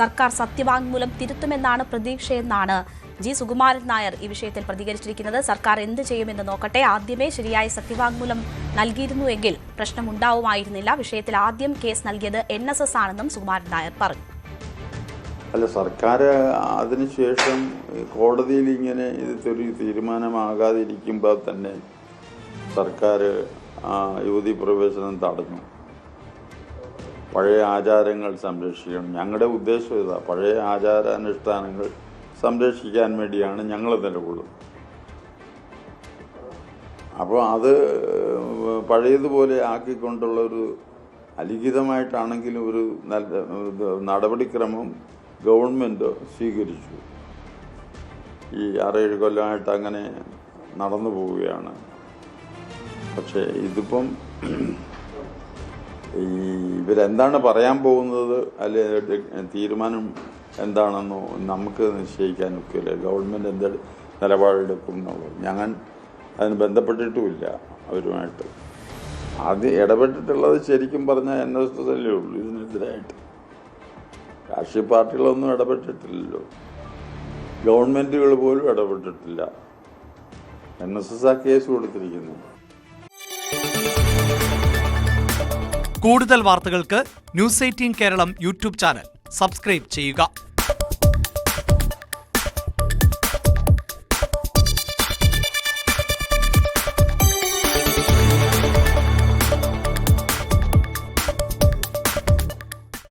സർക്കാർ സത്യവാങ്മൂലം തിരുത്തുമെന്നാണ് പ്രതീക്ഷയെന്നാണ് ജി സുകുമാരൻ നായർ ഈ വിഷയത്തിൽ പ്രതികരിച്ചിരിക്കുന്നത്. സർക്കാർ എന്ത് ചെയ്യുമെന്ന് നോക്കട്ടെ. ആദ്യമേ ശരിയായ സത്യവാങ്മൂലം നൽകിയിരുന്നുവെങ്കിൽ പ്രശ്നമുണ്ടാവുമായിരുന്നില്ല. വിഷയത്തിൽ ആദ്യം കേസ് നൽകിയത് NSS ആണെന്നും സുകുമാരൻ നായർ പറഞ്ഞു. അല്ല, സർക്കാർ അതിനുശേഷം കോടതിയിൽ ഇങ്ങനെ ഇതൊരു തീരുമാനമാകാതിരിക്കുമ്പോൾ തന്നെ സർക്കാർ യുവതി പ്രവേശനം തടഞ്ഞു. പഴയ ആചാരങ്ങൾ സംരക്ഷിക്കണം. ഞങ്ങളുടെ ഉദ്ദേശം ഇതാ, പഴയ ആചാരാനുഷ്ഠാനങ്ങൾ സംരക്ഷിക്കാൻ വേണ്ടിയാണ് ഞങ്ങൾ നിലകൊള്ളുന്നത്. അപ്പോൾ അത് പഴയതുപോലെ ആക്കിക്കൊണ്ടുള്ള ഒരു അലിഖിതമായിട്ടാണെങ്കിലും ഒരു നല്ല നടപടിക്രമം ഗവൺമെൻറ് സ്വീകരിച്ചു. ഈ 6-7 കൊല്ലമായിട്ട് അങ്ങനെ നടന്നു പോവുകയാണ്. പക്ഷേ ഇതിപ്പം ഇവരെന്താണ് പറയാൻ പോകുന്നത്, അല്ലെ തീരുമാനം എന്താണെന്നോ നമുക്ക് നിശ്ചയിക്കാൻ ഒക്കില്ല. ഗവൺമെൻറ് എന്ത് നിലപാടെടുക്കും എന്നുള്ളത് ഞങ്ങൾ അതിന് ബന്ധപ്പെട്ടിട്ടുമില്ല അവരുമായിട്ട്. ആദ്യം ഇടപെട്ടിട്ടുള്ളത് ശരിക്കും പറഞ്ഞാൽ NSS അല്ലേ ഉള്ളൂ ഇതിനെതിരായിട്ട്. രാഷ്ട്രീയ പാർട്ടികളൊന്നും ഇടപെട്ടിട്ടില്ലല്ലോ. ഗവൺമെൻറ്റുകൾ പോലും ഇടപെട്ടിട്ടില്ല. NSS ആ കേസ് കൊടുത്തിരിക്കുന്നു. കൂടുതൽ വാർത്തകൾക്ക് News 18 Keralam YouTube channel subscribe ചെയ്യുക.